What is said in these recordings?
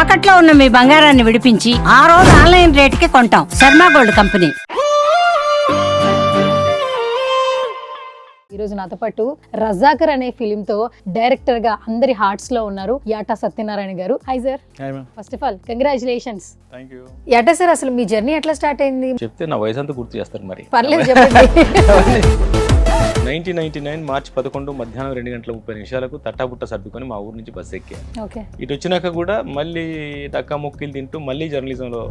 తాకట్లో ఉన్న మీ బంగారాన్ని విడిపించి ఆ రోజు ఆన్లైన్ రేటుకి కొంటాం. Sharma gold company. ఈరోజు నాతో పాటు రజాకర్ అనే ఫిలిం తో డైరెక్టర్ గా అందరి హార్ట్స్ లో ఉన్నారు యాటా సత్యనారాయణ గారు. High sir. First of all congratulations. యాటా sir, అసలు మీ జర్నీ ఎట్లా స్టార్ట్ అయింది? చెప్తే నా వయసు అంతా గుర్తు చేస్తారు మరి. పర్లేదు చెప్పండి. 1999 మార్చి 11 మధ్యాహ్నం 2:30 తట్టాబుట్ట సర్దుకొని మా ఊరు నుంచి బస్సు ఎక్కాను. ఓకే. ఇటు వచ్చినాక కూడా మళ్ళీ డక్కా ముక్కిలు తింటూ మళ్ళీ జర్నలిజంలో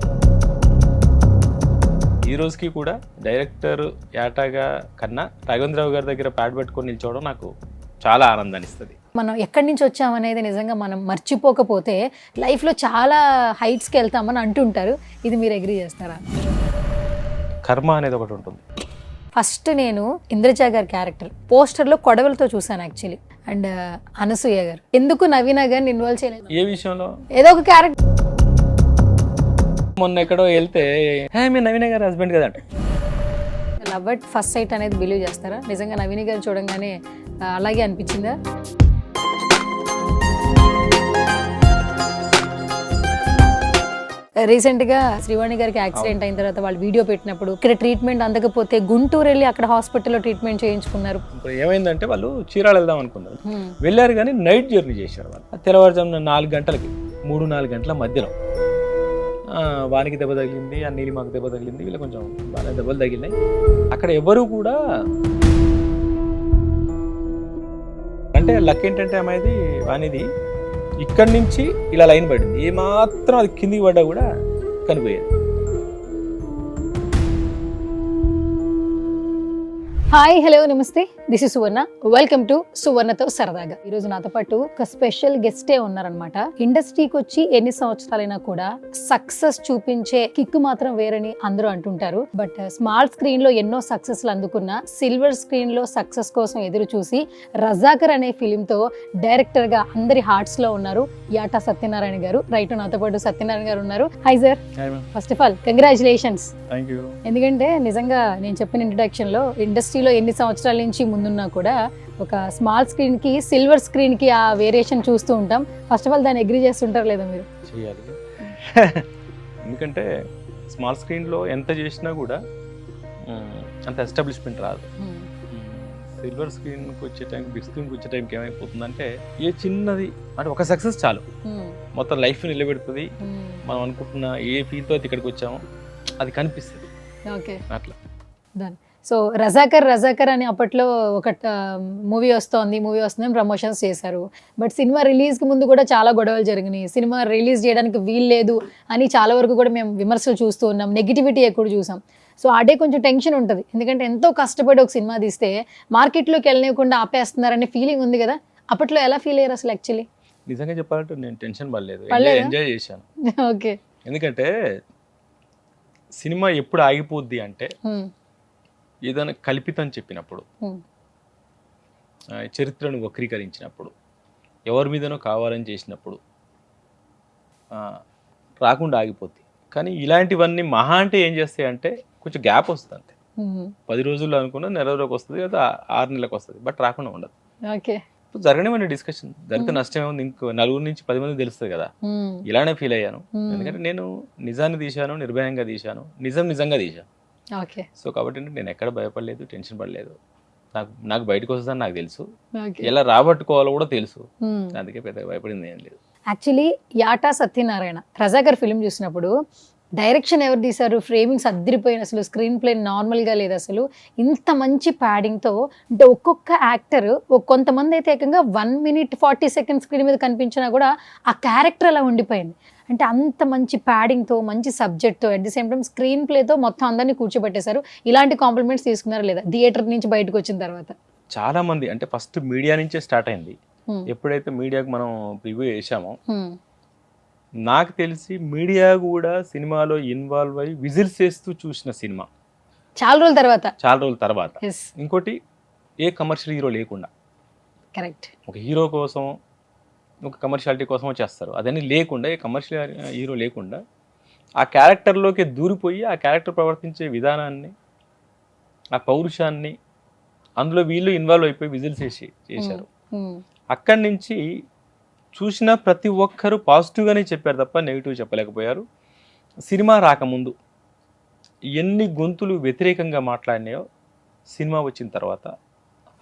ఈ రోజుకి కూడా డైరెక్టర్ యాటాగా కన్నా రాఘవేంద్రరావు గారి దగ్గర ప్యాడ్ పట్టుకొని నిల్చోవడం నాకు చాలా ఆనందాన్ని ఇస్తుంది. మనం ఎక్కడి నుంచి వచ్చామనేది నిజంగా మనం మర్చిపోకపోతే లైఫ్లో చాలా హైట్స్కి వెళ్తామని అంటుంటారు. ఇది మీరు అగ్రీ చేస్తారా? కర్మ అనేది ఒకటి ఉంటుంది. ఫస్ట్ నేను ఇంద్రజ గారి క్యారెక్టర్ పోస్టర్లో కొడవలతో చూసాను యాక్చువల్లీ. అండ్ అనసూయ గారు ఎందుకు నవీన గారిని ఇన్వాల్వ్ చేయలేదు? ఏ విషయంలో? ఏదో ఒక క్యారెక్టర్. మొన్న ఎక్కడో వెళ్తే మీ నవీన గారి హస్బెండ్ కదా అంటే లవ్ అట్ ఫస్ట్ సైట్ అనేది బిలీవ్ చేస్తారా? నిజంగా నవీన గారు చూడంగానే అలాగే అనిపించిందా? రీసెంట్గా శ్రీవాణి గారికి యాక్సిడెంట్ అయిన తర్వాత వాళ్ళు వీడియో పెట్టినప్పుడు ఇక్కడ ట్రీట్మెంట్ అందకపోతే గుంటూరు వెళ్ళి అక్కడ హాస్పిటల్లో ట్రీట్మెంట్ చేయించుకున్నారు. ఇప్పుడు ఏమైందంటే వాళ్ళు చీరాలు వెళ్దాం అనుకున్నారు, వెళ్ళారు కానీ నైట్ జర్నీ చేశారు. వాళ్ళు తెల్లవారుజామున 4 గంటలకి 3-4 గంటల మధ్యలో వానికి దెబ్బ తగిలింది, ఆ నీలిమాకు దెబ్బ తగిలింది, వీళ్ళు కొంచెం బాగా దెబ్బలు తగిలినాయి. అక్కడ ఎవరు కూడా అంటే లక్ ఏంటంటే అమ్మాయిది వానిది ఇక్కడి నుంచి ఇలా లైన్ పడింది, ఏమాత్రం అది కిందికి పడ్డా కూడా కనిపోయేది. హాయ్, హలో, నమస్తే. This is Suvarna. Welcome to సువర్ణతో సరదాగా. ఈరోజు నాతో పాటు ఒక స్పెషల్ గెస్టే ఉన్నారనమాట. ఇండస్ట్రీకి వచ్చి ఎన్ని సంవత్సరాలైనా కూడా సక్సెస్ చూపించే కిక్ మాత్రం వేరని అందరూ అంటుంటారు. బట్ స్మాల్ స్క్రీన్ లో ఎన్నో సక్సెస్లు అందుకున్న, సిల్వర్ స్క్రీన్ లో సక్సెస్ కోసం ఎదురు చూసి రజాకర్ అనే ఫిలిం తో డైరెక్టర్ గా అందరి హార్ట్స్ లో ఉన్నారు యాటా సత్యనారాయణ గారు. రైట్, నాతో పాటు సత్యనారాయణ గారు ఉన్నారు. High sir. First of all congratulations. ఎందుకంటే నిజంగా నేను చెప్పిన ఇంట్రడక్షన్ లో ఇండస్ట్రీలో ఎన్ని సంవత్సరాల నుంచి ముందున్నా కూడా ఒక స్మాల్ స్క్రీన్ కి సిల్వర్ స్క్రీన్ కి ఆ వేరియేషన్ చూస్తూ ఉంటాం. ఫస్ట్ ఆఫ్ ఆల్ దాన్ని అగ్రీ చేస్తుంటారు లేదా మీరు? చేయాలి. ఎందుకంటే స్మాల్ స్క్రీన్లో ఎంత చేసినా కూడా అంత ఎస్టాబ్లిష్మెంట్ రాదు. సిల్వర్ స్క్రీన్కి వచ్చే టైం, బిగ్ స్క్రీన్కి వచ్చే టైంకి ఏమైపోతుందంటే ఏ చిన్నది అంటే ఒక సక్సెస్ చాలు మొత్తం లైఫ్ నిలబెడుతుంది. మనం అనుకుంటున్న ఏ ఫీల్తో అయితే ఇక్కడికి వచ్చామో అది కనిపిస్తుంది. ఓకే, అట్లా దాని సో రజాకర్ అని అప్పట్లో ఒక మూవీ వస్తుందని ప్రమోషన్స్ చేశారు. బట్ సినిమా రిలీజ్కి ముందు కూడా చాలా గొడవలు జరిగినాయి. సినిమా రిలీజ్ చేయడానికి వీల్లేదు అని చాలా వరకు కూడా మేము విమర్శలు చూస్తూ ఉన్నాం, నెగిటివిటీ ఎక్కువ చూసాం. సో ఆ డే కొంచెం టెన్షన్ ఉంటుంది, ఎందుకంటే ఎంతో కష్టపడి ఒక సినిమా తీస్తే మార్కెట్లోకి వెళ్ళనివ్వకుండా ఆపేస్తున్నారనే ఫీలింగ్ ఉంది కదా. అప్పట్లో ఎలా ఫీల్ అయ్యారు అసలు? యాక్చువల్లీ నిజంగా చెప్పాలంటే నేను టెన్షన్ పడలేదు, ఎంజాయ్ చేశాను. ఓకే. ఎందుకంటే సినిమా ఎప్పుడు ఆగిపోద్ది అంటే ఏదైనా కల్పితం చెప్పినప్పుడు, చరిత్రను వక్రీకరించినప్పుడు, ఎవరి మీదనో కావాలని చేసినప్పుడు రాకుండా ఆగిపోద్ది. కానీ ఇలాంటివన్నీ మహా అంటే ఏం చేస్తాయంటే కొంచెం గ్యాప్ వస్తుంది అంతే. 10 రోజుల్లో అనుకున్నా నెల రోజులకు వస్తుంది, లేదా 6 నెలలకు వస్తుంది, బట్ రాకుండా ఉండదు. ఓకే. జరగనివ్వండి డిస్కషన్, జరిగితే నష్టం ఏముంది, ఇంకో 4 నుంచి 10 మంది తెలుస్తుంది కదా. ఇలానే ఫీల్ అయ్యాను, ఎందుకంటే నేను నిజాన్ని తీశాను, నిర్భయంగా తీశాను, నిజంగా తీశాను. ఓకే. సో కాబట్టి నేను ఎక్కడ భయపడలేదు, టెన్షన్ పడలేదు. నాకు బయటకు వస్తుందని నాకు తెలుసు, ఎలా రాబట్టుకోవాలో కూడా తెలుసు, అందుకే పెద్దగా భయపడింది ఏం లేదు. యాక్చువల్లీ యాటా సత్యనారాయణ రజాకర్ ఫిలిం చూసినప్పుడు డైరెక్షన్ ఎవరు తీశారు, ఫ్రేమింగ్స్ అద్దరిపోయిన, అసలు స్క్రీన్ ప్లే నార్మల్గా లేదు అసలు. ఇంత మంచి ప్యాడింగ్తో అంటే ఒక్కొక్క యాక్టర్, కొంతమంది అయితే ఏకంగా 1 minute 40 seconds స్క్రీన్ మీద కనిపించినా కూడా ఆ క్యారెక్టర్ అలా ఉండిపోయింది. అంటే అంత మంచి ప్యాడింగ్తో, మంచి సబ్జెక్ట్తో, at the same time screen ప్లేతో మొత్తం అందరినీ కూర్చోబెట్టేశారు. ఇలాంటి కాంప్లిమెంట్స్ తీసుకున్నారా లేదా థియేటర్ నుంచి బయటకు వచ్చిన తర్వాత? చాలా మంది అంటే ఫస్ట్ మీడియా నుంచే స్టార్ట్ అయింది. ఎప్పుడైతే మీడియాకు మనం ప్రివ్యూ చేసామో నాకు తెలిసి మీడియా కూడా సినిమాలో ఇన్వాల్వ్ అయ్యి విజిల్స్ చేస్తూ చూసిన సినిమా చాలా రోజుల తర్వాత. ఇంకోటి ఏ కమర్షియల్ హీరో లేకుండా, కరెక్ట్, ఒక హీరో కోసం ఒక కమర్షియాలిటీ కోసం చేస్తారు, అదన్నీ లేకుండా, ఏ కమర్షియల్ హీరో లేకుండా ఆ క్యారెక్టర్లోకి దూరిపోయి ఆ క్యారెక్టర్ ప్రవర్తించే విధానాన్ని, ఆ పౌరుషాన్ని అందులో వీళ్ళు ఇన్వాల్వ్ అయిపోయి విజిల్స్ చేశారు. అక్కడి నుంచి చూసిన ప్రతి ఒక్కరూ పాజిటివ్గానే చెప్పారు తప్ప నెగిటివ్ చెప్పలేకపోయారు. సినిమా రాకముందు ఎన్ని గొంతులు వ్యతిరేకంగా మాట్లాడినాయో సినిమా వచ్చిన తర్వాత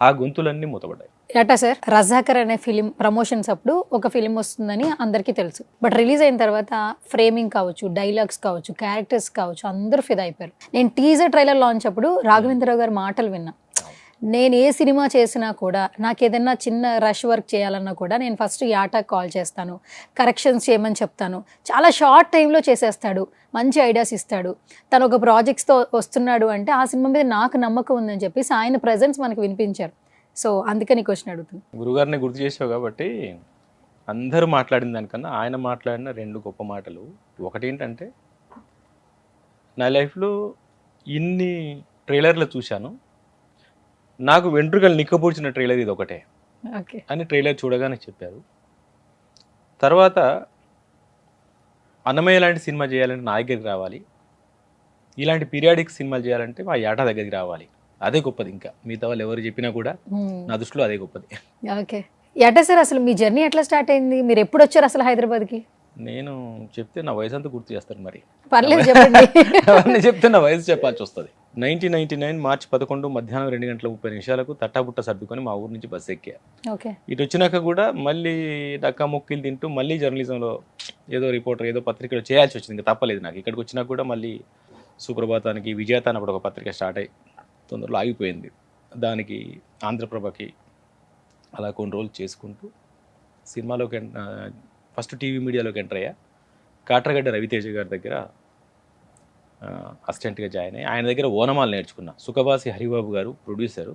ఆ గొంతులన్నీ మూతపడ్డాయి. ఏటా సార్, రజాకర్ అనే ఫిలిం ప్రమోషన్స్ అప్పుడు ఒక ఫిలిం వస్తుందని అందరికీ తెలుసు. బట్ రిలీజ్ అయిన తర్వాత ఫ్రేమింగ్ కావచ్చు, డైలాగ్స్ కావచ్చు, క్యారెక్టర్స్ కావచ్చు, అందరూ ఫిదా అయిపోయారు. నేను టీజర్ ట్రైలర్ లాంచ్ అప్పుడు రాఘవేంద్రరావు గారి మాటలు విన్నా. నేను ఏ సినిమా చేసినా కూడా నాకు ఏదైనా చిన్న రష్ వర్క్ చేయాలన్నా కూడా నేను ఫస్ట్ యాటాకి కాల్ చేస్తాను, కరెక్షన్స్ చేయమని చెప్తాను. చాలా షార్ట్ టైంలో చేసేస్తాడు, మంచి ఐడియాస్ ఇస్తాడు. తను ఒక ప్రాజెక్ట్స్తో వస్తున్నాడు అంటే ఆ సినిమా మీద నాకు నమ్మకం ఉందని చెప్పేసి ఆయన ప్రెజెన్స్ మనకు వినిపించారు. సో అందుకని క్వశ్చన్ అడుగుతుంది. గురుగారిని గుర్తు చేసావు కాబట్టి అందరూ మాట్లాడిన దానికన్నా ఆయన మాట్లాడిన 2 గొప్ప మాటలు. ఒకటి ఏంటంటే, నా లైఫ్లో ఇన్ని ట్రైలర్లు చూశాను, నాకు వెంట్రుకలు నిక్కపూడ్చిన ట్రైలర్ ఇది ఒకటే ఓకే అని ట్రైలర్ చూడగానే చెప్పారు. తర్వాత అన్నమయ్య లాంటి సినిమా చేయాలంటే నా దగ్గరికి రావాలి, ఇలాంటి పీరియాడిక్ సినిమాలు చేయాలంటే మా యాటా దగ్గరికి రావాలి. అదే గొప్పది. ఇంకా మిగతా వాళ్ళు ఎవరు చెప్పినా కూడా నా దృష్టిలో అదే గొప్పది. ఓకే ఏటా సార్, అసలు మీ జర్నీ ఎట్లా స్టార్ట్ అయింది? మీరు ఎప్పుడు వచ్చారు అసలు హైదరాబాద్కి? నేను చెప్తే నా వయసు అంతా గుర్తు చేస్తారు. మరి పర్లేదు చెప్పండి. అవన్నీ చెప్తే నా వయసు చెప్పాల్సి వస్తుంది. 1999 మార్చి 11 మధ్యాహ్నం 2:30 తట్టాబుట్ట సర్దుకొని మా ఊరు నుంచి బస్సు ఎక్కా. ఓకే ఇటు వచ్చినాక కూడా మళ్ళీ డక్కా మొక్కిలు తింటూ మళ్ళీ జర్నలిజంలో ఏదో రిపోర్టర్ ఏదో పత్రికలో చేయాల్సి వచ్చింది. ఇంకా తప్పలేదు నాకు. ఇక్కడికి వచ్చినాక కూడా మళ్ళీ సుప్రభాతానికి, విజేత అన్నప్పుడు ఒక పత్రిక స్టార్ట్ అయ్యి తొందరలో ఆగిపోయింది. దానికి ఆంధ్రప్రభకి అలా కొన్ని రోజులు చేసుకుంటూ సినిమాలోకి ఫస్ట్ టీవీ మీడియాలోకి ఎంటర్ అయ్యా. కాట్రగడ్డ రవితేజ గారి దగ్గర అసిస్టెంట్గా జాయిన్ అయ్యి ఆయన దగ్గర ఓనమాలు నేర్చుకున్నా. సుఖవాసి హరిబాబు గారు ప్రొడ్యూసరు,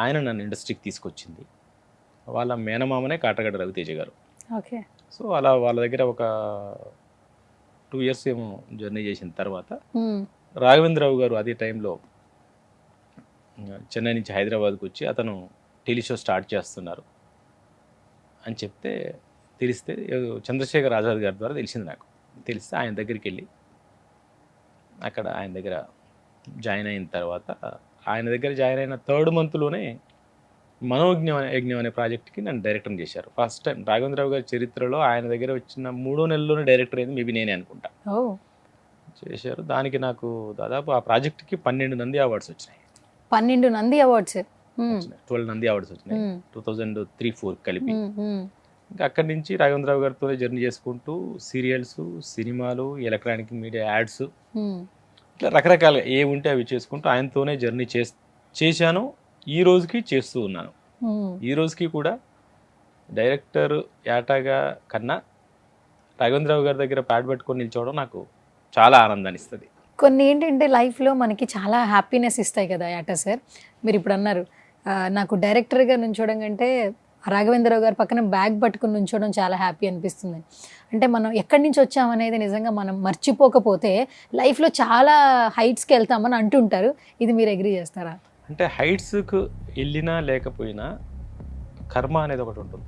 ఆయన నన్ను ఇండస్ట్రీకి తీసుకొచ్చింది. వాళ్ళ మేనమామనే కాట్రగడ్డ రవితేజ గారు. ఓకే సో అలా వాళ్ళ దగ్గర ఒక 2 years ఏమో జర్నీ చేసిన తర్వాత రాఘవేంద్రరావు గారు అదే టైంలో చెన్నై నుంచి హైదరాబాద్కి వచ్చి అతను టెలిషో స్టార్ట్ చేస్తున్నారు అని చెప్తే తెలిస్తే చంద్రశేఖర్ ఆజాద్ గారి ద్వారా తెలిసింది నాకు. తెలిస్తే ఆయన దగ్గరికి వెళ్ళి అక్కడ ఆయన దగ్గర జాయిన్ అయిన తర్వాత ఆయన దగ్గర జాయిన్ అయిన 3rd monthలోనే యజ్ఞం అనే ప్రాజెక్ట్కి నన్ను డైరెక్టర్ చేశారు. ఫస్ట్ టైం రాఘవేంద్రరావు గారి చరిత్రలో ఆయన దగ్గర వచ్చిన 3వ నెలలోనే డైరెక్టర్ అయింది మేబీ నేనే అనుకుంటా. చేశారు. దానికి నాకు దాదాపు ఆ ప్రాజెక్ట్కి 12 నంది అవార్డ్స్ వచ్చినాయి. 12 నంది అవార్డ్స్ 12 నంది అవార్డ్స్ వచ్చినాయి 2003-04 కలిపి. ఇంకా అక్కడి నుంచి రాఘవేంద్రరావు గారితో జర్నీ చేసుకుంటూ సీరియల్స్, సినిమాలు, ఎలక్ట్రానిక్ మీడియా యాడ్స్, ఇట్లా రకరకాలుగా ఏ ఉంటే అవి చేసుకుంటూ ఆయనతోనే జర్నీ చేశాను. ఈ రోజుకి చేస్తూ ఉన్నాను. ఈ రోజుకి కూడా డైరెక్టర్ యాటాగా కన్నా రాఘవేంద్రరావు గారి దగ్గర ప్యాడ్ పట్టుకొని నిల్చోవడం నాకు చాలా ఆనందాన్ని ఇస్తుంది. కొన్ని ఏంటంటే లైఫ్లో మనకి చాలా హ్యాపీనెస్ ఇస్తాయి కదా యాటా సార్. మీరు ఇప్పుడు అన్నారు నాకు డైరెక్టర్గా నుంచోవడం కంటే రాఘవేంద్రరావు గారి పక్కన బ్యాగ్ పట్టుకుని నుంచోవడం చాలా హ్యాపీ అనిపిస్తుంది. అంటే మనం ఎక్కడి నుంచి వచ్చామనేది నిజంగా మనం మర్చిపోకపోతే లైఫ్లో చాలా హైట్స్కి వెళ్తామని అంటుంటారు. ఇది మీరు అగ్రీ చేస్తారా? అంటే హైట్స్కు వెళ్ళినా లేకపోయినా కర్మ అనేది ఒకటి ఉంటుంది.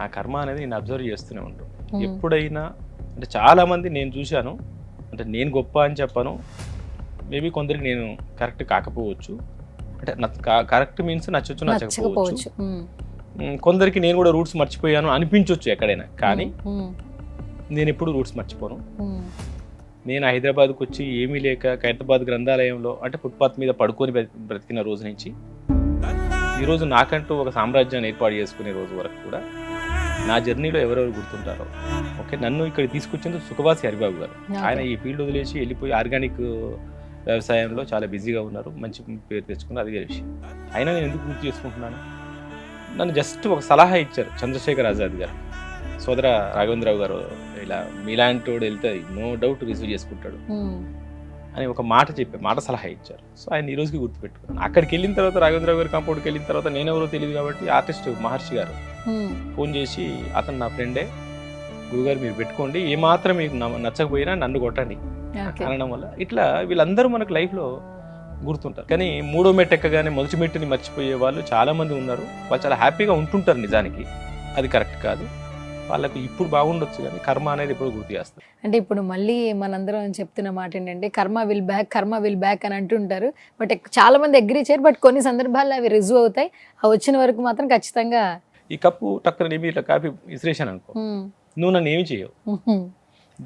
ఆ కర్మ అనేది నేను అబ్జర్వ్ చేస్తూనే ఉంటాను. ఎప్పుడైనా అంటే చాలామంది నేను చూశాను, అంటే నేను గొప్ప అని చెప్పను, మేబీ కొందరికి నేను కరెక్ట్ కాకపోవచ్చు, అంటే కరెక్ట్ మీన్స్ నచ్చొచ్చు నచ్చకపోవచ్చు, కొందరికి నేను కూడా రూట్స్ మర్చిపోయాను అనిపించవచ్చు ఎక్కడైనా. కానీ నేను ఎప్పుడు రూట్స్ మర్చిపోను. నేను హైదరాబాద్కి వచ్చి ఏమీ లేక ఖైరతాబాద్ గ్రంథాలయంలో అంటే ఫుట్పాత్ మీద పడుకొని బ్రతికిన రోజు నుంచి ఈరోజు నాకంటూ ఒక సామ్రాజ్యాన్ని ఏర్పాటు చేసుకునే రోజు వరకు కూడా నా జర్నీలో ఎవరెవరు గుర్తుంటారో. ఓకే, నన్ను ఇక్కడ తీసుకొచ్చింది సుఖవాసి హరిబాబు గారు. ఆయన ఈ ఫీల్డ్ వదిలేసి వెళ్ళిపోయి ఆర్గానిక్ వ్యవసాయంలో చాలా బిజీగా ఉన్నారు, మంచి పేరు తెచ్చుకున్నారు, అది వేరే విషయం. అయినా నేను ఎందుకు గుర్తు చేసుకుంటున్నాను, నన్ను జస్ట్ ఒక సలహా ఇచ్చారు చంద్రశేఖర్ ఆజాద్ గారు. సోదర రాఘవేంద్రరావు గారు ఇలా మీలాంటి వాడు వెళ్తే నో డౌట్ రిసీవ్ చేసుకుంటాడు అని ఒక మాట సలహా ఇచ్చారు. సో ఆయన ఈ రోజుకి గుర్తుపెట్టుకున్నాను. అక్కడికి వెళ్ళిన తర్వాత రాఘవేంద్రరావు గారి కాంపౌండ్కి వెళ్ళిన తర్వాత నేనెవరో తెలియదు కాబట్టి ఆర్టిస్ట్ మహర్షి గారు ఫోన్ చేసి, అతను నా ఫ్రెండే, గురుగారు మీరు పెట్టుకోండి, ఏమాత్రం మీకు నచ్చకపోయినా నన్ను కొట్టండి అనడం వల్ల ఇట్లా వీళ్ళందరూ మనకు లైఫ్లో గుర్తుంటారు. కానీ 3వ మెట్టు ఎక్కగానే మొదటి మెట్టుని మర్చిపోయే వాళ్ళు చాలామంది ఉన్నారు. వాళ్ళు చాలా హ్యాపీగా ఉంటుంటారు. నిజానికి అది కరెక్ట్ కాదు. వాళ్ళకు ఇప్పుడు బాగుండొచ్చు కానీ కర్మ అనేది ఎప్పుడు గుర్తు చేస్తారు. అంటే ఇప్పుడు మళ్ళీ మనందరం చెప్తున్న మాట ఏంటంటే కర్మ విల్ బ్యాక్ అని అంటుంటారు. బట్ చాలా మంది అగ్రీ చేయరు. బట్ కొన్ని సందర్భాల్లో అవి రిజువ్ అవుతాయి. అవి వచ్చిన వరకు మాత్రం ఖచ్చితంగా ఈ కప్పు టక్కన నేను ఇట్లా కాఫీ ఇసిరేసాను అనుకో, ఉమ్, నువ్వు నన్ను ఏమి చేయవు. ఉమ్,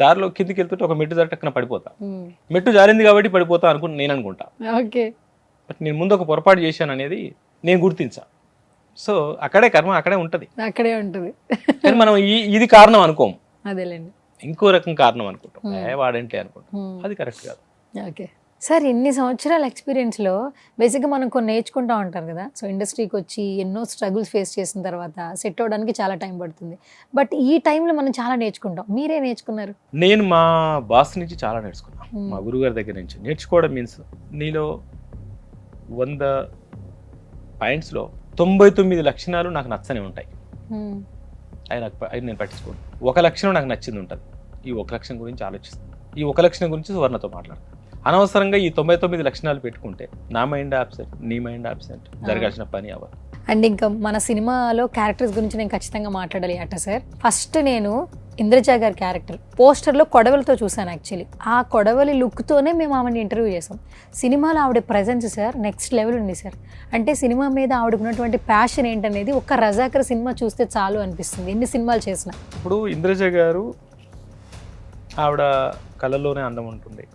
దారిలో కిందికి వెళ్తుంటే ఒక మెట్టు జారి టక్కన పడిపోతా. ఉమ్. మెట్టు జారింది కాబట్టి పడిపోతా నేను అనుకుంటా. ఓకే. బట్ నేను ముందు ఒక పొరపాటు చేశాను అనేది నేను గుర్తించా. సో అక్కడే కర్మ అక్కడే ఉంటుంది. అక్కడే ఉంటుంది. కానీ మనం ఇది కారణం అనుకోము, అదేలేండి. ఇంకో రకం కారణం అనుకుంటాం. వాడంటే అనుకుంటాం, ఉమ్. అది కరెక్ట్ కాదు. ఓకే సార్, ఇన్ని సంవత్సరాల ఎక్స్పీరియన్స్లో బేసిక్గా మనం కొన్ని నేర్చుకుంటూ ఉంటారు కదా. సో ఇండస్ట్రీకి వచ్చి ఎన్నో స్ట్రగుల్స్ ఫేస్ చేసిన తర్వాత సెట్ అవ్వడానికి చాలా టైం పడుతుంది. బట్ ఈ టైంలో మనం చాలా నేర్చుకుంటాం. మీరే నేర్చుకున్నారు? నేను మా బాస్ నుంచి చాలా నేర్చుకున్నాను. మా గురుగారి దగ్గర నుంచి నేర్చుకోవడం మీన్స్ నీలో 100 పాయింట్స్లో 99 లక్షణాలు నాకు నచ్చనే ఉంటాయి. అవి నేను పట్టించుకోను. ఒక లక్షణం నాకు నచ్చింది ఉంటుంది. ఈ ఒక లక్షణం గురించి ఆలోచిస్తాను. ఈ ఒక లక్షణం గురించి సువర్ణతో మాట్లాడతాను. అనవసరంగా ఈ 99 లక్షణాలు పెట్టుకుంటే నా మైండ్ అబ్సెంట్, నీ మైండ్ అబ్సెంట్, జరగాల్సిన పని అవ్వదు. అండ్ ఇంకా మన సినిమాలో క్యారెక్టర్స్ గురించి నేను ఖచ్చితంగా మాట్లాడాలి అట్ట సార్. ఫస్ట్ నేను ఇంద్రజ గారి క్యారెక్టర్ పోస్టర్లో కొడవలతో చూసాను యాక్చువల్లీ. ఆ కొడవలి లుక్తోనే మేము ఆమెను ఇంటర్వ్యూ చేసాం. సినిమాలో ఆవిడ ప్రెజెన్స్ సార్ నెక్స్ట్ లెవెల్ ఉంది సార్. అంటే సినిమా మీద ఆవిడకున్నటువంటి ప్యాషన్ ఏంటనేది ఒక్క రజాకర్ సినిమా చూస్తే చాలు అనిపిస్తుంది, ఎన్ని సినిమాలు చేసినా. ఇప్పుడు ఇంద్రజ గారు ఆవిడ కళల్లోనే అందం ఉంటుంది.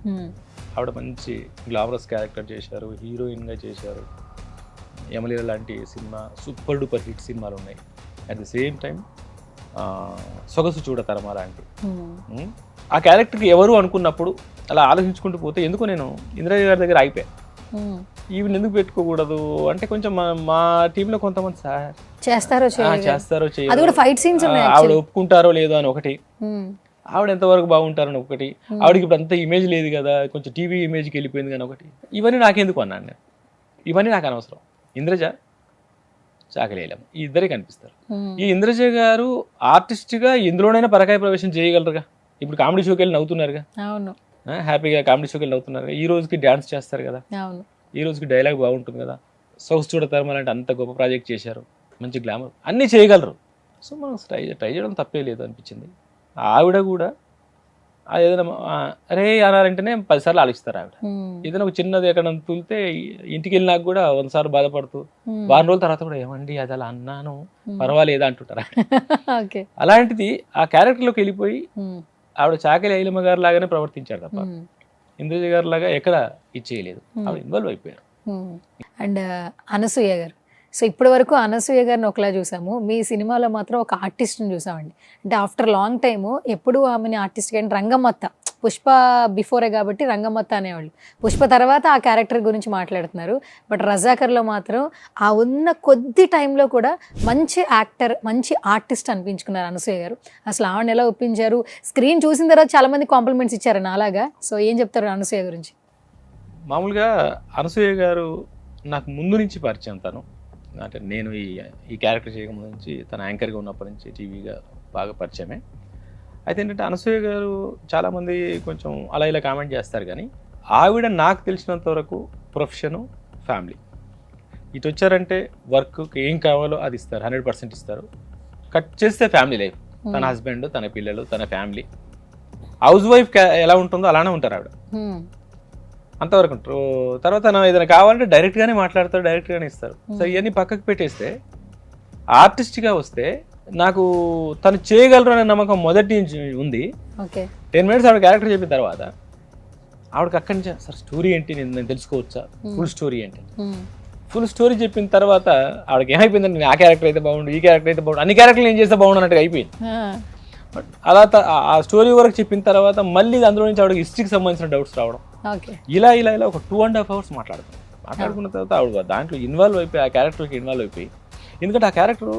ఆవిడ మంచి గ్లామరస్ క్యారెక్టర్ చేశారు, హీరోయిన్గా చేశారు. యమలీల లాంటి సినిమా సూపర్ డూపర్ హిట్ సినిమాలు ఉన్నాయి. అట్ ది సేమ్ టైం సొగసు చూడతరమా లాంటి ఆ క్యారెక్టర్కి ఎవరు అనుకున్నప్పుడు అలా ఆలోచించుకుంటూ పోతే ఎందుకు నేను ఇంద్రజ గారి దగ్గర అయిపోయాను. ఈవెన్ ఎందుకు పెట్టుకోకూడదు అంటే కొంచెం మా టీంలో కొంతమంది సార్ చేస్తారో చేయరు, ఆవిడ ఒప్పుకుంటారో లేదో అని ఒకటి, ఆవిడ ఎంతవరకు బాగుంటారని ఒకటి, ఆవిడకి ఇప్పుడు అంత ఇమేజ్ లేదు కదా, కొంచెం టీవీ ఇమేజ్కి వెళ్ళిపోయింది కానీ ఒకటి. ఇవన్నీ నాకెందుకు అన్నాను నేను, ఇవన్నీ నాకు అనవసరం. ఇంద్రజ చాకలేలం ఈ ఇద్దరే కనిపిస్తారు. ఈ ఇంద్రజ గారు ఆర్టిస్ట్గా ఎందులోనైనా పరకాయ ప్రవేశం చేయగలరుగా. ఇప్పుడు కామెడీ షోకి వెళ్ళి నవ్వుతున్నారుగా, హ్యాపీగా కామెడీ షోకి వెళ్ళి నవ్వుతున్నారు. ఈ రోజుకి డ్యాన్స్ చేస్తారు కదా, ఈ రోజుకి డైలాగ్ బాగుంటుంది కదా. సౌస్ చూడతారు అంటే అంత గొప్ప ప్రాజెక్ట్ చేశారు, మంచి గ్లామర్ అన్నీ చేయగలరు. సో మనం ట్రై చేయడం తప్పే లేదు అనిపించింది. ఆవిడ కూడా ఏదైనా అరే అనాలంటేనే 10 సార్లు ఆలోచిస్తారు ఆవిడ. ఏదైనా ఒక చిన్నది ఎక్కడ తూలితే ఇంటికి వెళ్ళినాక కూడా 100 సార్లు బాధపడుతూ వారం రోజుల తర్వాత కూడా ఏమండి అది అలా అన్నాను పర్వాలేదా అంటుంటారు. అలాంటిది ఆ క్యారెక్టర్లోకి వెళ్ళిపోయి ఆవిడ చాకలి ఐలమ్మ గారి లాగానే ప్రవర్తించారు తప్ప ఇంద్రజ గారి లాగా ఎక్కడ ఇచ్చేయలేదు. ఆవిడ ఇన్వాల్వ్ అయిపోయారు. అండ్ అనసూయ గారు, సో ఇప్పటి వరకు అనసూయ గారిని ఒకలా చూసాము, మీ సినిమాలో మాత్రం ఒక ఆర్టిస్ట్ని చూసామండి. అంటే ఆఫ్టర్ లాంగ్ టైము ఎప్పుడు ఆమెని ఆర్టిస్ట్ కానీ రంగమ్మత్త, పుష్ప బిఫోరే కాబట్టి రంగమ్మత్త అనేవాళ్ళు, పుష్ప తర్వాత ఆ క్యారెక్టర్ గురించి మాట్లాడుతున్నారు. బట్ రజాకర్లో మాత్రం ఆ ఉన్న కొద్ది టైంలో కూడా మంచి యాక్టర్, మంచి ఆర్టిస్ట్ అనిపించుకున్నారు అనసూయ గారు. అసలు ఆవిడని ఎలా ఒప్పించారు? స్క్రీన్ చూసిన తర్వాత చాలామంది కాంప్లిమెంట్స్ ఇచ్చారు నాలాగా. సో ఏం చెప్తారు అనసూయ గురించి? మామూలుగా అనసూయ గారు నాకు ముందు నుంచి పరిచయం. తను అంటే నేను ఈ క్యారెక్టర్ చేయకముందు నుంచి, తన యాంకర్గా ఉన్నప్పటి నుంచి టీవీగా బాగా పరిచయమే. అయితే ఏంటంటే అనసూయ గారు చాలామంది కొంచెం అలా ఇలా కామెంట్ చేస్తారు కానీ ఆవిడ నాకు తెలిసినంత వరకు ప్రొఫెషను, ఫ్యామిలీ, ఇటు వచ్చారంటే వర్క్కి ఏం కావాలో అది ఇస్తారు, 100% ఇస్తారు. కట్ చేస్తే ఫ్యామిలీ లైఫ్, తన హస్బెండ్, తన పిల్లలు, తన ఫ్యామిలీ. హౌస్ వైఫ్ ఎలా ఉంటుందో అలానే ఉంటారు ఆవిడ, అంతవరకు ఉంటారు. తర్వాత ఏదైనా కావాలంటే డైరెక్ట్గానే మాట్లాడతారు, డైరెక్ట్గానే ఇస్తారు. సో ఇవన్నీ పక్కకు పెట్టేస్తే ఆర్టిస్ట్గా వస్తే నాకు తను చేయగలరు అనే నమ్మకం మొదటి నుంచి ఉంది. 10 minutes ఆవిడ క్యారెక్టర్ చెప్పిన తర్వాత ఆవిడకి అక్కడి నుంచి సార్ స్టోరీ ఏంటి నేను తెలుసుకోవచ్చా, ఫుల్ స్టోరీ ఏంటి, ఫుల్ స్టోరీ చెప్పిన తర్వాత ఆవిడకి ఏమైపోయిందంటే ఆ క్యారెక్టర్ అయితే బాగుండు, ఈ క్యారెక్టర్ అయితే బాగుండు, అన్ని క్యారెక్టర్లు ఏం చేస్తే బాగుండు అన్నట్టుగా అయిపోయింది. బట్ అలా ఆ స్టోరీ వరకు చెప్పిన తర్వాత మళ్ళీ అందులో నుంచి ఆవిడకి హిస్టరీకి సంబంధించిన డౌట్స్ రావడం, ఇలా ఇలా ఇలా ఒక 2.5 hours మాట్లాడుకున్న తర్వాత ఆవిడ దాంట్లో ఇన్వాల్వ్ అయిపోయి, ఆ క్యారెక్టర్కి ఇన్వాల్వ్ అయిపోయి. ఎందుకంటే ఆ క్యారెక్టరు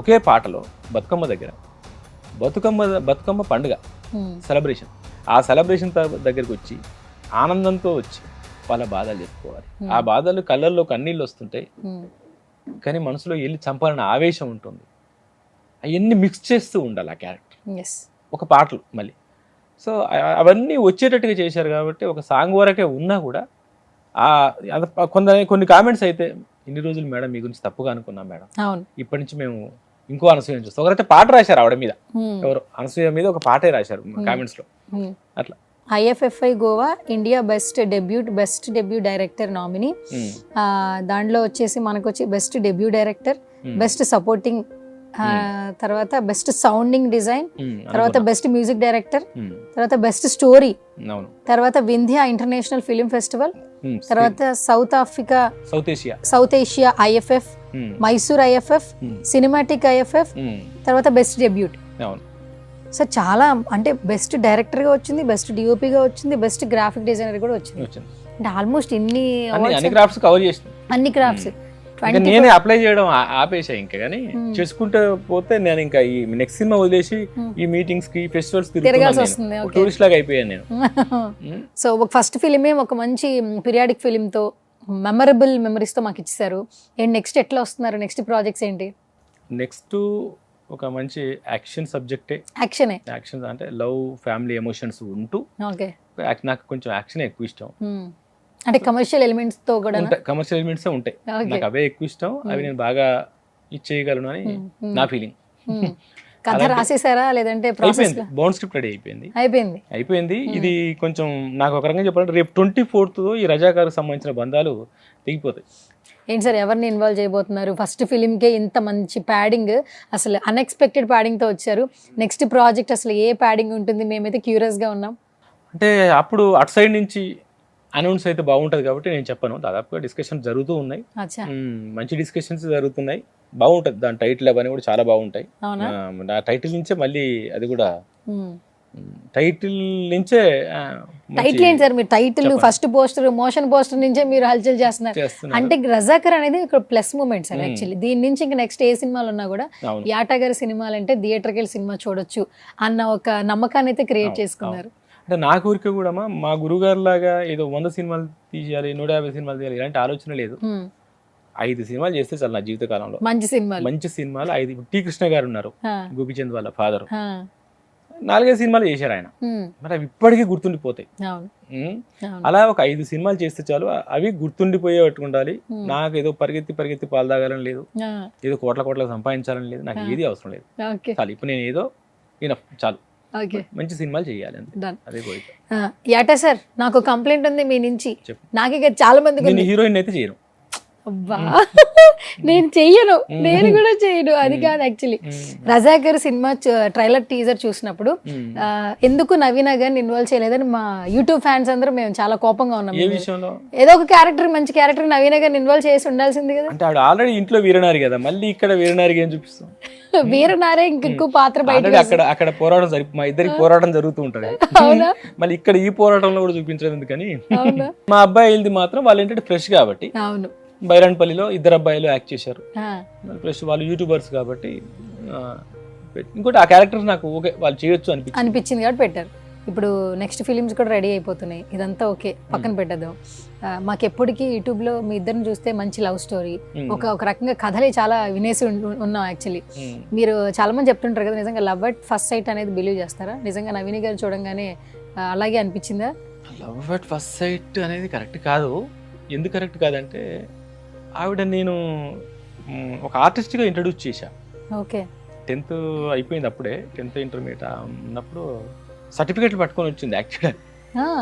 ఒకే పాటలో బతుకమ్మ దగ్గర బతుకమ్మ పండుగ సెలబ్రేషన్, ఆ సెలబ్రేషన్ దగ్గరికి వచ్చి ఆనందంతో వచ్చి వాళ్ళ బాధలు చెప్పుకోవాలి. ఆ బాధలు కళ్ళల్లో కన్నీళ్ళు వస్తుంటాయి కానీ మనసులో వెళ్ళి చంపాలన్న ఆవేశం ఉంటుంది. అవన్నీ మిక్స్ చేస్తూ ఉండాలి ఆ క్యారెక్టర్ ఒక పాటలు మళ్ళీ. సో అవన్నీ వచ్చేటట్టుగా చేశారు కాబట్టి ఒక సాంగ్ వరకే ఉన్నా కూడా కొన్ని కామెంట్స్ అయితే ఇన్ని రోజులు మేడం మీ గురించి తప్పుగా అనుకున్నాం మేడం, ఇప్పటి నుంచి మేము ఇంకో అనసూయ చూస్తాం. ఒకరైతే పాట రాశారు ఆవిడ మీద, ఎవరు అనసూయ మీద ఒక పాటే రాశారు కామెంట్స్ లో. అట్లా IFFI Goa India best debut director nominee, దాంట్లో వచ్చేసి మనకు వచ్చి best debut director, best supporting, తర్వాత బెస్ట్ సౌండింగ్ డిజైన్, తర్వాత బెస్ట్ మ్యూజిక్ డైరెక్టర్, తర్వాత బెస్ట్ స్టోరీ, తర్వాత వింధ్యా ఇంటర్నేషనల్ ఫిలిం ఫెస్టివల్, తర్వాత south Asia IFF, Mysore IFF, cinematic IFF, తర్వాత బెస్ట్ డెబ్యూట్. సో చాలా అంటే బెస్ట్ డైరెక్టర్ గా వచ్చింది, బెస్ట్ DOP గా వచ్చింది, బెస్ట్ గ్రాఫిక్ డిజైనర్ కూడా వచ్చింది. అంటే ఆల్మోస్ట్ ఇన్ని క్రాఫ్ట్స్ కవర్ చేసిన అన్ని క్రాఫ్ట్స్ నేనే అప్లై చేయడం ఆపేసా ఇంకా. కానీ చేసుకుంటూ పోతే నేను ఇంకా ఈ నెక్స్ట్ సినిమా వదిలేసి ఈ మీటింగ్స్ కి ఫెస్టివల్స్ తిరగాల్సి వస్తుంది. టూరిస్ట్ లాగా అయిపోయాను నేను. సో ఒక ఫస్ట్ ఫిలిమే ఒక మంచి పీరియాడిక్ ఫిలిం తో మెమరబుల్ మెమరీస్ తో మాకు ఇచ్చారు. అండ్ నెక్స్ట్ ఎట్లా వస్తున్నారు, నెక్స్ట్ ప్రాజెక్ట్స్ ఏంటి? నెక్స్ట్ ఒక మంచి యాక్షన్ సబ్జెక్టే. యాక్షన్ అంటే లవ్, ఫ్యామిలీ ఎమోషన్స్ ఉంటూ, నాకు కొంచెం యాక్షన్ ఎక్కువ ఇష్టం. అంటే కమర్షియల్ ఎలిమెంట్స్ తో కూడా కమర్షియల్ ఎలిమెంట్స్ ఉంటాయి, నాకు అవే ఎక్కువ ఇష్టం. అవి నేను బాగా ఇచ్చేయగలను అని నా ఫీలింగ్. కథ రాసేసారా లేదంటే బౌండ్ స్క్రిప్ట్ రెడీ అయిపోయింది. ఇది కొంచెం నాకు ఒక రకంగా చెప్పాలంటే రేపు 24th ఈ రజాకారుకు సంబంధించిన బంధాలు తెగిపోతాయి. ఏంటి సార్, ఎవరిని ఇన్వాల్వ్ చేయబోతున్నారు? ఫస్ట్ ఫిలింకే ఇంత మంచి ప్యాడింగ్, అసలు అన్ఎక్స్పెక్టెడ్ ప్యాడింగ్ తో వచ్చారు. నెక్స్ట్ ప్రాజెక్ట్ అసలు ఏ ప్యాడింగ్ ఉంటుంది? మేమైతే క్యూరియస్ గా ఉన్నాం. అంటే అప్పుడు అటు సైడ్ నుంచి అనౌన్స్ అయితే బాగుంటుంది కాబట్టి నేను చెప్పను. దాదాపుగా డిస్కషన్స్ జరుగుతూ ఉన్నాయి, మంచి డిస్కషన్స్ జరుగుతున్నాయి. బాగుంటుంది, దాని టైటిల్ అవన్నీ కూడా చాలా బాగుంటాయి. నా టైటిల్ నుంచే మళ్ళీ అది కూడా టైటిల్ నుంచే టైటిల్ ఏంటి సార్? మీరు title first poster, motion poster నుంచే మీరు హల్చల్ చేస్తున్నారు అంటే రజాకర్ అనేది ఇక్కడ ప్లస్ మూమెంట్ సార్. యాక్చువల్లీ దీని నుంచి ఇంకా నెక్స్ట్ ఏ సినిమాలు ఉన్నా కూడా యాటా గారి సినిమాలు అంటే థియేటర్కి వెళ్ళి సినిమా చూడొచ్చు అన్న ఒక నమ్మకాన్ని అయితే క్రియేట్ చేసుకున్నారు. అంటే నా కోరిక కూడా మా గురుగారు లాగా ఏదో 100 సినిమాలు తీయాలి, 150 సినిమాలు తీయాలి ఇలాంటి ఆలోచన లేదు. 5 సినిమాలు చేస్తే చాలు నా జీవిత కాలంలో. మంచి సినిమాలు 5. టి కృష్ణ గారు ఉన్నారు, గోపిచంద్ వాళ్ళ ఫాదర్, 4-5 సినిమాలు చేశారు ఆయన. మరి అవి ఇప్పటికీ గుర్తుండిపోతాయి. అలా ఒక 5 సినిమాలు చేస్తే చాలు, అవి గుర్తుండిపోయేటట్టు ఉండాలి. నాకు ఏదో పరిగెత్తి పాలు తాగాలని లేదు, ఏదో కోట్ల సంపాదించాలని లేదు, నాకు ఏది అవసరం లేదు. చాలు ఇప్పుడు నేను ఏదో చాలు మంచి సినిమాలు చేయాలి అంతే, అదే కోరిక. యాటా సార్, నాకు కంప్లైంట్ ఉంది మీ నుంచి. నాకు ఇక చాలా మంది హీరోయిన్ అయితే చేయను. అబ్బా నేను చెయ్యను, నేను కూడా చేయను. అది కాదు actually Razakar cinema trailer teaser చూసినప్పుడు ఎందుకు నవీన గారిని ఇన్వాల్వ్ చేయలేదని మా యూట్యూబ్ ఫ్యాన్స్ అందరూ మేము చాలా కోపంగా ఉన్నాం. ఏదో ఒక క్యారెక్టర్, మంచి క్యారెక్టర్ నవీన గారిని ఇన్వాల్వ్ చేసి ఉండాల్సింది కదా. అంటే ఆవిడ ఆల్రెడీ ఇంట్లో వీరనారి కదా, మళ్ళీ ఇక్కడ వీరనారికి ఏం చూపిస్తాం? వీరనారే ఇంకెక్కువ పాత్ర బయట. అక్కడ పోరాటం మా ఇద్దరికి పోరాటం జరుగుతూ ఉంటది, మళ్ళీ ఇక్కడ ఈ పోరాటంలో కూడా చూపించలేదు ఎందుకని. మా అబ్బాయిలది మాత్రం వాళ్ళు ఏంటంటే ఫ్రెష్ కాబట్టి, బైరాన్పల్లిలో 2 అబ్బాయిలు యాక్ట్ చేశారు. ప్లస్ వాళ్ళు యూట్యూబర్స్ కాబట్టి ఇంకోటి ఆ క్యారెక్టర్స్ నాకు ఓకే వాళ్ళు చేయొచ్చు అనిపించింది కాబట్టి పెట్టారు. ఇప్పుడు నెక్స్ట్ ఫిలిమ్స్ కూడా రెడీ అయిపోతున్నాయి, ఇదంతా ఓకే పక్కన పెట్టద్దాం. మాకు ఎప్పటికీ యూట్యూబ్లో మీ ఇద్దరిని చూస్తే మంచి లవ్ స్టోరీ, ఒక రకంగా కథలే చాలా వినేసి ఉన్నాం. యాక్చువల్లీ మీరు చాలా మంది చెప్తుంటారు కదా, నిజంగా లవ్ అట్ ఫస్ట్ సైట్ అనేది బిలీవ్ చేస్తారా? నిజంగా నవీని గారు చూడంగానే అలాగే అనిపించిందా? లవ్ అట్ ఫస్ట్ సైట్ అనేది కరెక్ట్ కాదు. ఎందుకు కరెక్ట్ కాదంటే ఆవిడ నేను ఒక ఆర్టిస్ట్గా ఇంట్రడ్యూస్ చేశా. ఓకే, 10th అయిపోయింది అప్పుడే, 10th ఇంటర్మీడియట్ ఉన్నప్పుడు సర్టిఫికెట్లు పట్టుకొని వచ్చింది యాక్చువల్గా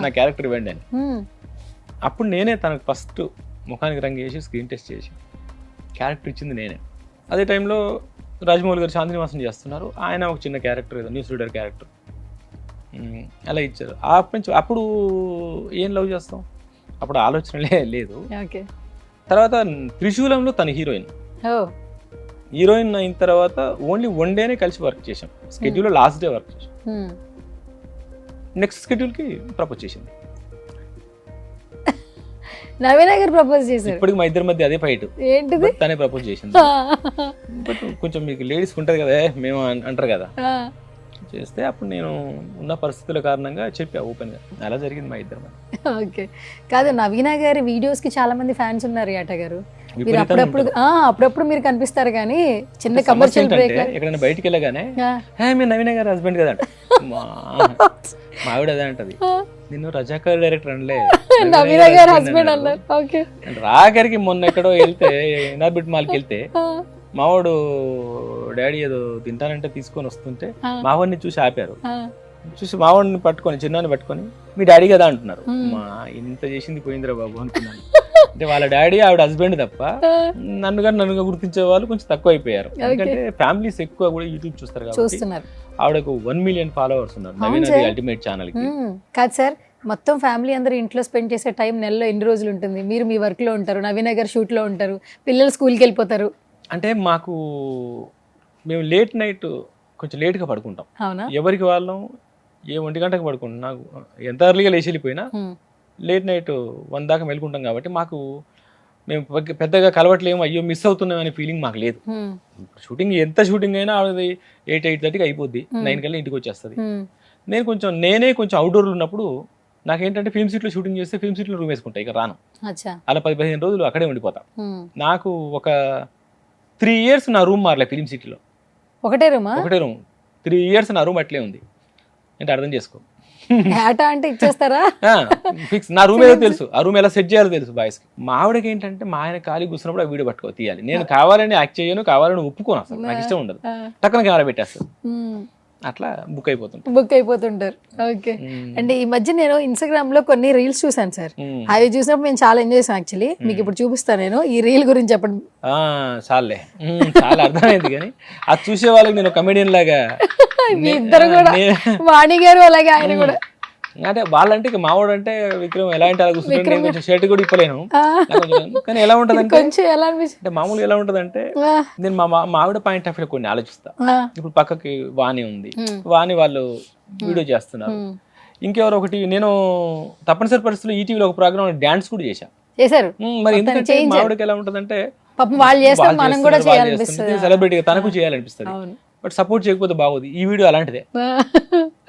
నా క్యారెక్టర్ ఇవ్వండి అని. అప్పుడు నేనే తనకు ఫస్ట్ ముఖానికి రంగు వేసి స్క్రీన్ టెస్ట్ చేసి క్యారెక్టర్ ఇచ్చింది నేనే. అదే టైంలో రాజమౌళి గారు చాంద్రనివాసం చేస్తున్నారు, ఆయన ఒక చిన్న క్యారెక్టర్ ఏదో న్యూస్ రీడర్ క్యారెక్టర్ అలా ఇచ్చారు. అప్పుడు ఏం లవ్ చేస్తాం, అప్పుడు ఆలోచనలే లేదు. తర్వాత త్రిశూలంలో తన హీరోయిన్ అయిన తర్వాత ఓన్లీ 1 డేనే కలిసి వర్క్ చేసాం. స్కెడ్యూల్లో లాస్ట్ డే వర్క్ చేసాం. నెక్స్ట్ స్కెడ్యూల్కి ప్రపోజ్ చేసింది. నవీన గారు ప్రపోజ్ చేశారు. ఇప్పటికి మా ఇద్దరి మధ్య అదే ఫైట్. ఏంటిది? తనే ప్రపోజ్ చేసింది. బట్ కొంచెం మీకు లేడీస్ ఉంటుంది కదా, మేము అంటారు కదా, చేస్తే అప్పుడు నేను ఉన్న పరిస్థితుల కారణంగా చెప్పా ఓపెన్గా. అలా జరిగింది మా ఇద్దరి మధ్య. ఓకే, కాదు నవీన గారి వీడియోస్ కి చాలా మంది ఫ్యాన్స్ ఉన్నారు యాటా గారు. మీరు అప్పుడప్పుడు మీరు కనిపిస్తారు కానీ చిన్న కమర్షియల్ బ్రేక్ ఎక్కడైనా బయటికి వెళ్ళగానే మీరు నవీన గారి హస్బెండ్ కదా మా ఆవిడ అదే అంటది, నిన్ను రజాకర్ డైరెక్టర్ అనలే నవీన గారి హస్బెండ్ అన్నారు. ఓకే, రాకరికి మొన్న ఎక్కడో వెళ్తే నార్బిట్ మాల్కి వెళ్తే మావాడు డాడీ ఏదో తింటానంటే తీసుకొని వస్తుంటే మావాడిని చూసి ఆపారు. చూసి మావాడిని పట్టుకొని చిన్నాన్ని పట్టుకొని మీ డాడీ కదా అంటున్నారు. మా ఇంత చేసింది పోయిందిరా బాబు అనుకున్నాను. అంటే వాళ్ళ డాడీ ఆవిడ హస్బెండ్ తప్ప నన్ను గుర్తించే వాళ్ళు కొంచెం తక్కువ అయిపోయారు. ఎందుకంటే ఫ్యామిలీస్ ఎక్కువ కూడా యూట్యూబ్ చూస్తారు కాబట్టి చూస్తున్నారు. ఆవిడకు 1 million ఫాలోవర్స్ ఉన్నారు నవీన్ అల్టిమేట్ ఛానల్ కి. కాదు సార్, మొత్తం ఫ్యామిలీ అందరూ ఇంట్లో స్పెండ్ చేసే టైం నెలలో ఎన్ని రోజులు ఉంటుంది? మీరు మీ వర్క్ లో ఉంటారు, నవీన్ గారు షూట్ లో ఉంటారు, పిల్లలు స్కూల్కి వెళ్ళిపోతారు. అంటే మేము లేట్ నైట్ కొంచెం లేట్గా పడుకుంటాం. అవునా? ఎవరికి వాళ్ళం 1 గంటకు పడుకుంటాం. నాకు ఎంత ఎర్లీగా లేచి వెళ్ళిపోయినా లేట్ నైట్ 1 దాకా మెలుకుంటాం కాబట్టి మేము పెద్దగా కలవట్లేము, అయ్యో మిస్ అవుతున్నాం అనే ఫీలింగ్ మాకు లేదు. షూటింగ్ ఎంత షూటింగ్ అయినా ఆవిడది 8-8:30కి అయిపోద్ది, 9 కల్లా ఇంటికి వచ్చేస్తుంది. నేనే కొంచెం అవుట్డోర్లో ఉన్నప్పుడు నాకేంటంటే ఫిల్మ్ సిటీలో షూటింగ్ చేస్తే ఫిల్మ్ సిటీలో రూమ్ వేసుకుంటా, ఇక రాను. అలా 10-15 రోజులు అక్కడే ఉండిపోతా. నాకు ఒక 3 years నా రూమ్ మారలే ఫిల్మ్ సిటీలో. ఒకటే రూమ్ 3 years నా రూమ్ అట్లే ఉంది. అంటే అర్థం చేసుకో, అంటే ఇచ్చేస్తారా ఫిక్స్. నా రూమ్ ఏదో తెలుసు, ఆ రూమ్ ఎలా సెట్ చేయాలో తెలుసు బాయ్స్కి. మా ఆవిడకి ఏంటంటే మా ఆయన ఖాళీ కూర్చున్నప్పుడు ఆ వీడియో పట్టుకో తీయాలి. నేను కావాలని యాక్ట్ చేయను, కావాలని ఒప్పుకోను, అసలు నాకు ఇష్టం ఉండదు. టక్కన కెమెరా పెట్టేస్తాను, అట్లా బుక్ అయిపోతుంటారు. ఓకే. అంటే ఈ మధ్య నేను ఇన్స్టాగ్రామ్ లో కొన్ని రీల్స్ చూసాను సార్, అవి చూసినప్పుడు నేను చాలా ఎంజాయ్ చేసాను. యాక్చువల్లీ మీకు ఇప్పుడు చూపిస్తాను, నేను ఈ రీల్ గురించి చెప్పండి. చాలా అర్థమైంది, కానీ అది చూసే వాళ్ళకి నేను కమెడియన్ లాగా, మీ ఇద్దరు కూడా, వాణి గారు అలాగే ఆయన కూడా. అంటే వాళ్ళంటే ఇక మావాడు అంటే విక్రమ్ ఎలా అంటే అలా కూర్చుంటే కొంచెం షర్ట్ కూడా ఇప్పలేను. కానీ ఎలా ఉంటది అంటే మామూలుగా ఎలా ఉంటది అంటే నేను మా ఆవిడ పాయింట్ ఆఫ్ వ్యూ కొన్ని ఆలోచిస్తా. ఇప్పుడు పక్కకి వాణి ఉంది, వాణి వాళ్ళు వీడియో చేస్తున్నారు. ఇంకెవరు ఒకటి, నేను తప్పనిసరి పరిస్థితుల్లో ఈటీవీలో ఒక ప్రోగ్రామ్ డాన్స్ కూడా చేశారు. మరి ఎందుకంటే మా ఆవిడకి ఎలా ఉంటదంటే సెలబ్రిటీగా తనకు చేయాలనిపిస్తుంది, బట్ సపోర్ట్ చేయకపోతే బాగోదు. ఈ వీడియో అలాంటిదే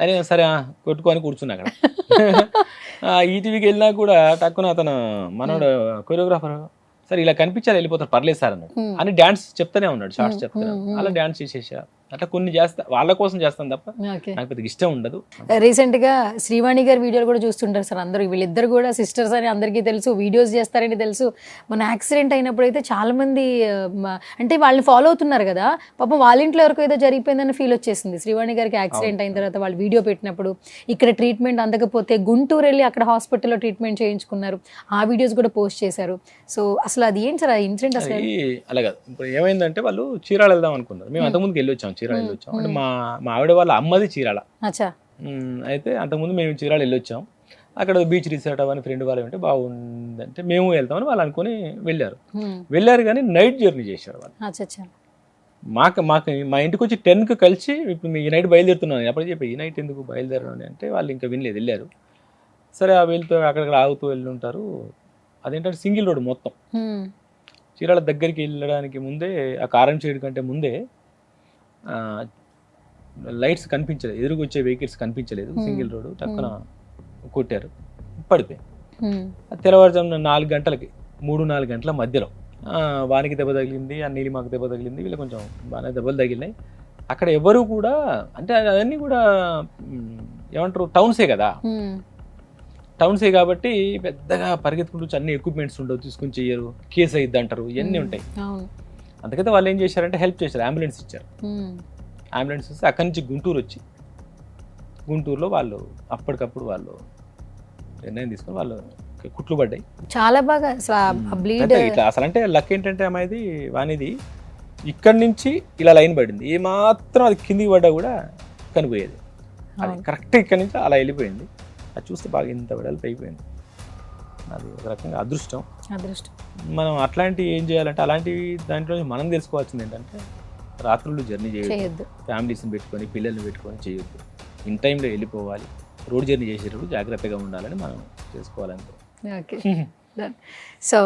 అని సరే కొట్టుకొని కూర్చున్నా అక్కడ. ఈటీవీకి వెళ్ళినా కూడా టక్కున అతను మనోడు కొరియోగ్రాఫర్, సరే ఇలా కనిపించాలి వెళ్ళిపోతారు, పర్లేదు సార్ అన్నాడు అని డాన్స్ చెప్తానే ఉన్నాడు, షార్ట్స్ చెప్తాను. అలా డాన్స్ చేసేసా. అట్లా కొన్ని చేస్తా, వాళ్ళ కోసం చేస్తాను తప్ప నాకు పెద్దగా ఇష్టం ఉండదు. రీసెంట్ గా శ్రీవాణి గారి వీడియోలు కూడా చూస్తుంటారు సార్ అందరూ. వీళ్ళిద్దరు కూడా సిస్టర్స్ అని అందరికీ తెలుసు, వీడియోస్ చేస్తారని తెలుసు. మన యాక్సిడెంట్ అయినప్పుడు అయితే చాలా మంది అంటే వాళ్ళని ఫాలో అవుతున్నారు కదా, పాపం వాళ్ళ ఇంట్లో ఎవరికో ఏదో జరిగిపోయిందని ఫీల్ వచ్చేసింది. శ్రీవాణి గారికి యాక్సిడెంట్ అయిన తర్వాత వాళ్ళు వీడియో పెట్టినప్పుడు ఇక్కడ ట్రీట్మెంట్ అందకపోతే గుంటూరు వెళ్ళి అక్కడ హాస్పిటల్లో ట్రీట్మెంట్ చేయించుకున్నారు, ఆ వీడియోస్ కూడా పోస్ట్ చేశారు. సో అసలు అది ఏంటి సార్ ఆ ఇన్సిడెంట్? అసలు అలాగే ఇప్పుడు ఏమైందంటే వాళ్ళు చీరాల వెళ్దాం అనుకున్నారు, మేము అంతకుముందుకు వెళ్ళొచ్చాం, చీరాల వెళ్ళొచ్చాం. అంటే మా ఆవిడ వాళ్ళ అమ్మది చీరాల. అయితే అంతకుముందు మేము చీరాల వెళ్ళొచ్చాం. అక్కడ బీచ్ రిసార్ట్ అవన్నీ ఫ్రెండ్ వాళ్ళు అంటే బాగుందంటే మేము వెళ్తామని వాళ్ళు అనుకుని వెళ్ళారు కానీ నైట్ జర్నీ చేశారు వాళ్ళు. మా ఇంటికి వచ్చి 10కి కలిసి ఇప్పుడు ఈ నైట్ బయలుదేరుతున్నాను అప్పుడు చెప్పి, ఈ నైట్ ఎందుకు బయలుదేరను అంటే వాళ్ళు ఇంకా వినలేదు, వెళ్ళారు. సరే వెళ్తూ అక్కడికి ఆగుతూ వెళ్ళి ఉంటారు. అదేంటంటే సింగిల్ రోడ్ మొత్తం, చీరాల దగ్గరికి వెళ్ళడానికి ముందే ఆ కారం చేయడం కంటే ముందే లైట్స్ కనిపించలేదు, ఎదురుగా వచ్చే వెహికల్స్ కనిపించలేదు, సింగిల్ రోడ్, టక్కున కొట్టారు, పడిపోయి. తెల్లవారుజామున 4 గంటలకి 3-4 గంటల మధ్యలో వానికి దెబ్బ తగిలింది, ఆ నీలిమాకు దెబ్బ తగిలింది, వీళ్ళు కొంచెం బాగానే దెబ్బలు తగిలినాయి. అక్కడ ఎవరు కూడా అంటే అవన్నీ కూడా ఏమంటారు టౌన్సే కదా, టౌన్సే కాబట్టి పెద్దగా పరిగెత్తుకుంటూ అన్ని ఎక్విప్మెంట్స్ ఉండవు, తీసుకుని చెయ్యరు, కేసు అయ్యిద్ది అంటారు, ఇవన్నీ ఉంటాయి. అందుకైతే వాళ్ళు ఏం చేశారంటే హెల్ప్ చేశారు, అంబులెన్స్ ఇచ్చారు. అంబులెన్స్ వస్తే అక్కడి నుంచి గుంటూరు వచ్చి, గుంటూరులో వాళ్ళు అప్పటికప్పుడు వాళ్ళు నిర్ణయం తీసుకొని వాళ్ళు కుట్లు పడ్డాయి. చాలా బాగా ఇట్లా అసలు అంటే లక్ ఏంటంటే అమ్మాయిది వానిది ఇక్కడి నుంచి ఇలా లైన్ పడింది, ఏ మాత్రం అది కిందికి పడ్డా కూడా కనిపోయేది, అది కరెక్ట్ ఇక్కడి నుంచి అలా వెళ్ళిపోయింది. అది చూస్తే బాగా ఇంత వెడల్పు అయిపోయింది. అది ఒక రకంగా అదృష్టం. మనం అట్లాంటివి ఏం చేయాలంటే అలాంటివి దాంట్లో మనం తెలుసుకోవాల్సింది ఏంటంటే రాత్రులు జర్నీ చేయొద్దు, ఫ్యామిలీస్ని పెట్టుకొని పిల్లల్ని పెట్టుకొని చేయొద్దు, ఇన్ టైంలో వెళ్ళిపోవాలి, రోడ్ జర్నీ చేసేటప్పుడు జాగ్రత్తగా ఉండాలని మనం చేసుకోవాలంటే. ఓకే సో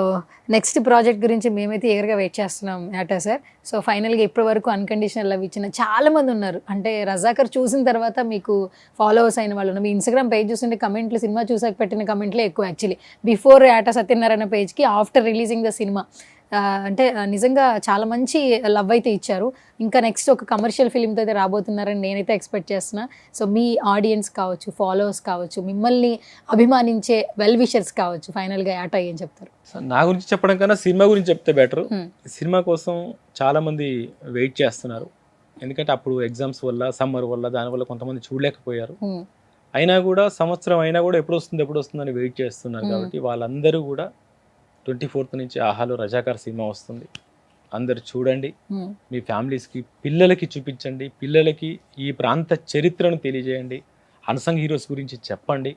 నెక్స్ట్ ప్రాజెక్ట్ గురించి మేమైతే ఎగరగా వెయిట్ చేస్తున్నాం యాటా సార్. సో ఫైనల్గా ఇప్పటి వరకు అన్కండిషనల్ లవ్ ఇచ్చిన చాలా మంది ఉన్నారు. అంటే రజాకర్ చూసిన తర్వాత మీకు ఫాలోవర్స్ అయిన వాళ్ళు ఉన్నారు. మీ ఇన్స్టాగ్రామ్ పేజ్ చూస్తుంటే కమెంట్లు, సినిమా చూసాక పెట్టిన కమెంట్లే ఎక్కువ యాక్చువల్లీ. బిఫోర్ యాటా సత్యనారాయణ పేజ్కి ఆఫ్టర్ రిలీజింగ్ ద సినిమా అంటే నిజంగా చాలా మంచి లవ్ అయితే ఇచ్చారు. ఇంకా నెక్స్ట్ ఒక కమర్షియల్ ఫిలింతో అయితే రాబోతున్నారని నేనైతే ఎక్స్పెక్ట్ చేస్తున్నా. సో మీ ఆడియన్స్ కావచ్చు, ఫాలోవర్స్ కావచ్చు, మిమ్మల్ని అభిమానించే వెల్ విషర్స్ కావచ్చు, ఫైనల్గా యాటా ఏం చెప్తారు? నా గురించి చెప్పడం కన్నా సినిమా గురించి చెప్తే బెటర్. సినిమా కోసం చాలామంది వెయిట్ చేస్తున్నారు, ఎందుకంటే అప్పుడు ఎగ్జామ్స్ వల్ల, సమ్మర్ వల్ల, దానివల్ల కొంతమంది చూడలేకపోయారు. అయినా కూడా సంవత్సరం అయినా కూడా ఎప్పుడు వస్తుంది అని వెయిట్ చేస్తున్నారు. కాబట్టి వాళ్ళందరూ కూడా 24th నుంచి ఆహాలో రజాకార్ సినిమా వస్తుంది, అందరు చూడండి. మీ ఫ్యామిలీస్కి పిల్లలకి చూపించండి, పిల్లలకి ఈ ప్రాంత చరిత్రను తెలియజేయండి, అన్సంగ్ హీరోస్ గురించి చెప్పండి.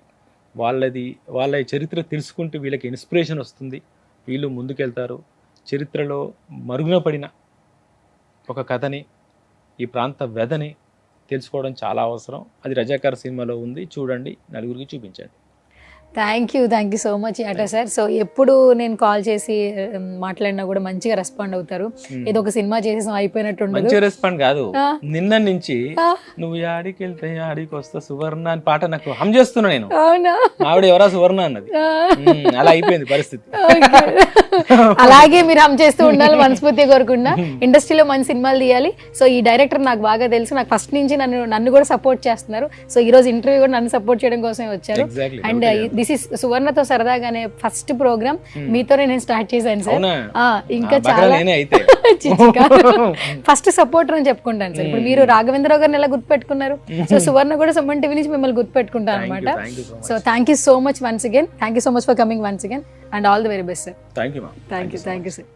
వాళ్ళ చరిత్ర తెలుసుకుంటూ వీళ్ళకి ఇన్స్పిరేషన్ వస్తుంది, వీళ్ళు ముందుకెళ్తారు. చరిత్రలో మరుగున పడిన ఒక కథని, ఈ ప్రాంత వ్యధని తెలుసుకోవడం చాలా అవసరం. అది రజాకార్ సినిమాలో ఉంది, చూడండి, నలుగురికి చూపించండి. థ్యాంక్ యూ సో మచ్ అట సార్. సో ఎప్పుడు నేను కాల్ చేసి మాట్లాడినా కూడా మంచిగా రెస్పాండ్ అవుతారు. ఏదో ఒక సినిమా చేసేసాం అయిపోయినట్టు ఉండదు. మంచి రెస్పాండ్ కాదు, నిన్న నుంచి నువ్వు ఆడికి వెళ్తే ఆడికి వస్తా సువర్ణ అని పాట నాకు హమ్ చేస్తున్నా నేను. అవునా? ఆవిడ ఎవరా సువర్ణ అన్నది. అలా అయిపోయింది పరిస్థితి. అలాగే మీరు హమ్ చేస్తూ ఉండాలి, మనస్ఫూర్తిగా కోరుకున్నా. ఇండస్ట్రీలో మంచి సినిమాలు తీయాలి. సో ఈ డైరెక్టర్ నాకు బాగా తెలుసు, నాకు ఫస్ట్ నుంచి నన్ను కూడా సపోర్ట్ చేస్తున్నారు. సో ఈ రోజు ఇంటర్వ్యూ కూడా నన్ను సపోర్ట్ చేయడం కోసమే వచ్చారు. అండ్ దిస్ ఇస్ సువర్ణతో సరదాగా అనే ఫస్ట్ ప్రోగ్రామ్ మీతోనే నేను స్టార్ట్ చేశాను సార్. ఇంకా చాలా ఫస్ట్ సపోర్టర్ అని చెప్పుకుంటాను సార్. ఇప్పుడు మీరు రాఘవేంద్రరావు గారిని ఎలా గుర్తుపెట్టుకున్నారు, సో సువర్ణ కూడా సుమన్ టీవీ నుంచి మిమ్మల్ని గుర్తుపెట్టుకుంటాను అనమాట. So thank you so much once again. Thank you so much for coming once again and all the very best sir. Thank you sir.